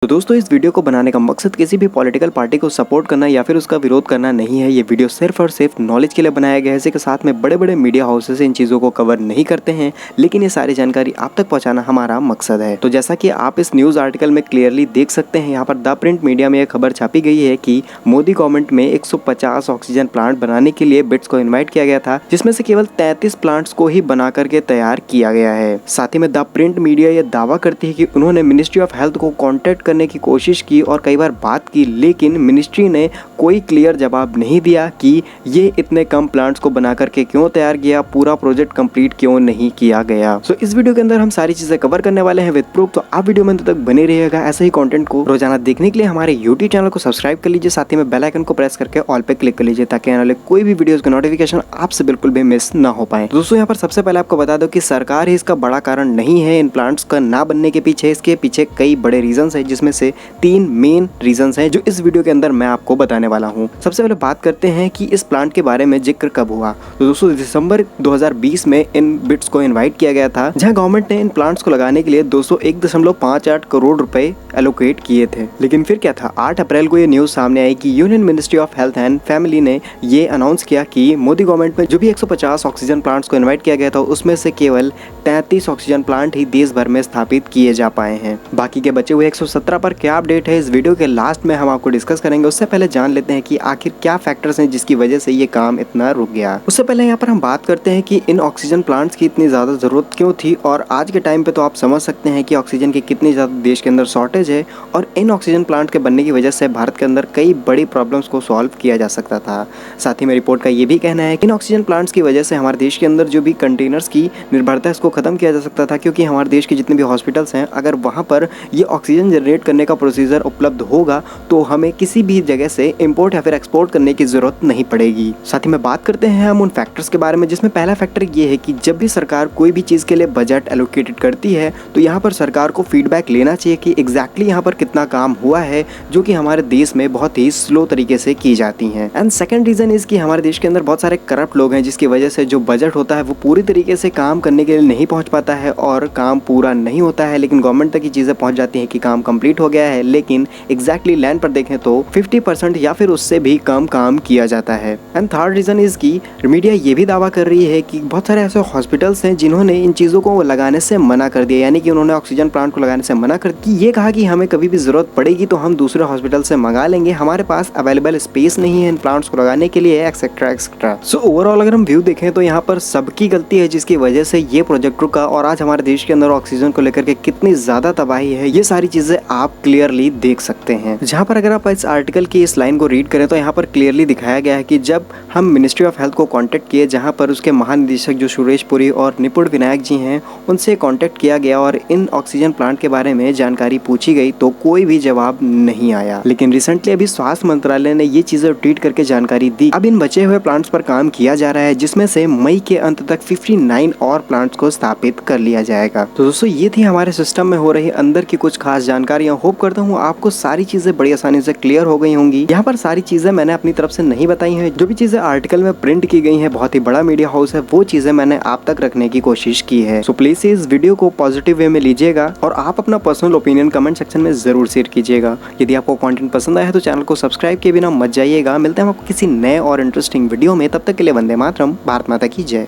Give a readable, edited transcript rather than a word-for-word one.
तो दोस्तों इस वीडियो को बनाने का मकसद किसी भी पॉलिटिकल पार्टी को सपोर्ट करना या फिर उसका विरोध करना नहीं है। ये वीडियो सिर्फ और सिर्फ नॉलेज के लिए बनाया गया है। इसी के साथ में बड़े बड़े मीडिया हाउसेस इन चीज़ों को कवर नहीं करते हैं, लेकिन ये सारी जानकारी आप तक पहुंचाना हमारा मकसद है। तो जैसा कि आप इस न्यूज़ आर्टिकल में क्लियरली देख सकते हैं, यहाँ पर द प्रिंट मीडिया में एक खबर छापी गई है कि मोदी गवर्नमेंट में 150 ऑक्सीजन प्लांट बनाने के लिए बिट्स को इन्वाइट किया गया था, जिसमें से केवल 33 प्लांट्स को ही बना करके तैयार किया गया है। साथ ही में द प्रिंट मीडिया ये दावा करती है कि उन्होंने मिनिस्ट्री ऑफ हेल्थ को कॉन्टेक्ट करने की कोशिश की और कई बार बात की, लेकिन मिनिस्ट्री ने कोई क्लियर जवाब नहीं दिया कि ये इतने कम प्लांट्स को बना करके क्यों तैयार किया, पूरा प्रोजेक्ट कंप्लीट क्यों नहीं किया गया। सो इस वीडियो के अंदर हम सारी चीजें कवर करने वाले हैं विद प्रूफ। तो आप वीडियो में अंत तक बने रहिएगा। ऐसे ही कंटेंट को रोजाना देखने के लिए हमारे यूट्यूब चैनल को सब्सक्राइब कर लीजिए, साथ ही में बेल आइकन को प्रेस करके ऑल पे क्लिक कर लीजिए ताकि आने वाले कोई भी वीडियोस का नोटिफिकेशन आपसे बिल्कुल भी मिस ना हो पाए। दोस्तों यहाँ पर सबसे पहले आपको बता दो कि सरकार ही इसका बड़ा कारण नहीं है इन प्लांट्स का ना बनने के पीछे। इसके पीछे कई बड़े रीजंस हैं, जिसमें से 3 मेन रीजंस हैं जो इस वीडियो के अंदर मैं आपको बताने वाला हूं। सबसे पहले बात करते हैं कि इस प्लांट के बारे में जिक्र कब हुआ। तो दोस्तों दिसंबर 2020 में इन बिट्स को इनवाइट किया गया था, जहां गवर्नमेंट ने इन प्लांट्स को लगाने के लिए 201.58 करोड़ रुपए एलोकेट किए थे। लेकिन फिर क्या था, 8 अप्रैल को ये न्यूज सामने आई कि union ministry of health and family ने ये अनाउंस किया कि मोदी गवर्नमेंट में जो भी 150 ऑक्सीजन प्लांट्स को इन्वाइट किया गया था, उसमें से केवल 33 ऑक्सीजन प्लांट ही देश भर में स्थापित किए जा पाए हैं। बाकी के बचे हुए 117 पर क्या अपडेट है, इस वीडियो के लास्ट में हम आपको डिस्कस करेंगे। उससे पहले जान लेते हैं कि आखिर क्या फैक्टर्स हैं जिसकी वजह से ये काम इतना रुक गया। उससे पहले यहाँ पर हम बात करते हैं कि इन ऑक्सीजन प्लांट्स की इतनी ज्यादा जरूरत क्यों थी, और आज के टाइम पे तो आप समझ सकते हैं कि ऑक्सीजन की कितनी ज्यादा देश के अंदर शॉर्टेज है, और इन ऑक्सीजन प्लांट के बनने की वजह से भारत के अंदर कई बड़ी प्रॉब्लम्स को सॉल्व किया जा सकता था। साथ ही में रिपोर्ट का ये भी कहना है कि इन ऑक्सीजन प्लांट्स की वजह से हमारे देश के अंदर जो भी कंटेनर्स की निर्भरता है उसको खत्म किया जा सकता था, क्योंकि हमारे देश के जितने भी हॉस्पिटल्स हैं, अगर वहाँ पर ये ऑक्सीजन जनरेट करने का प्रोसीजर उपलब्ध होगा तो हमें किसी भी जगह से इंपोर्ट या फिर एक्सपोर्ट करने की जरूरत नहीं पड़ेगी। साथ ही में बात करते हैं हम उन फैक्टर्स के बारे में, जिसमें पहला फैक्टर ये है कि जब भी सरकार कोई भी चीज के लिए बजट एलोकेटेड करती है तो यहाँ पर सरकार को फीडबैक लेना चाहिए कि एग्जैक्टली यहाँ पर कितना काम हुआ है, जो कि हमारे देश में बहुत ही स्लो तरीके से की जाती है। एंड सेकंड रीजन इज कि हमारे देश के अंदर बहुत सारे करप्ट लोग हैं, जिसकी वजह से जो बजट होता है वो पूरी तरीके से काम करने के लिए नहीं पहुंच पाता है और काम पूरा नहीं होता है, लेकिन गवर्नमेंट तक ये चीजें पहुंच जाती हैं कि काम कंप्लीट हो गया है, लेकिन एग्जैक्टली लैंड पर देखें तो 50% या फिर उससे भी कम काम किया जाता है। एंड थर्ड रीजन इज कि मीडिया ये भी दावा कर रही है कि बहुत सारे ऐसे हॉस्पिटल्स हैं जिन्होंने इन चीजों को लगाने से मना कर दिया, यानी कि उन्होंने ऑक्सीजन प्लांट को लगाने से मना कर कि ये कहा कि हमें कभी भी जरूरत पड़ेगी तो हम दूसरे हॉस्पिटल से मंगा लेंगे, हमारे पास अवेलेबल स्पेस नहीं है इन प्लांट्स को लगाने के लिए, एक्सेट्रा एक्सेट्रा। सो ओवरऑल अगर हम व्यू देखें तो यहाँ पर सबकी गलती है जिसकी वजह से ये प्रोजेक्ट रुका, और आज हमारे देश के अंदर ऑक्सीजन को लेकर के कितनी ज्यादा तबाही है ये सारी चीजें आप क्लियरली देख सकते हैं। जहाँ पर अगर आप इस आर्टिकल की इस लाइन को रीड करें तो यहाँ पर क्लियरली दिखाया गया है कि जब हम मिनिस्ट्री ऑफ हेल्थ को कांटेक्ट किए, जहाँ पर उसके महानिदेशक जो सुरेश पुरी और निपुण विनायक जी हैं उनसे कांटेक्ट किया गया और इन ऑक्सीजन प्लांट के बारे में जानकारी पूछी गई, तो कोई भी जवाब नहीं आया। लेकिन रिसेंटली अभी स्वास्थ्य मंत्रालय ने ये चीजें ट्वीट करके जानकारी दी। अब इन बचे हुए प्लांट्स पर काम किया जा रहा है, जिसमें से मई के अंत तक 59 और प्लांट्स को स्थापित कर लिया जाएगा। तो दोस्तों ये थी हमारे सिस्टम में हो रही अंदर की कुछ खास जानकारियां। होप करता हूँ आपको सारी चीजें बड़ी आसानी से क्लियर हो गई होंगी। यहाँ पर सारी चीजें मैंने अपनी तरफ से नहीं बताई हैं, जो भी चीजें आर्टिकल में प्रिंट की गई हैं, बहुत ही बड़ा मीडिया हाउस है, वो चीजें मैंने आप तक रखने की कोशिश की है। सो प्लीज इस वीडियो को पॉजिटिव वे में लीजिएगा और आप अपना पर्सनल ओपिनियन कमेंट सेक्शन में जरूर शेयर कीजिएगा। यदि आपको कंटेंट पसंद आया तो चैनल को सब्सक्राइब किए बिना मत जाइएगा। मिलते हैं आपको किसी नए और इंटरेस्टिंग वीडियो में, तब तक के लिए वंदे मातरम, भारत माता की जय।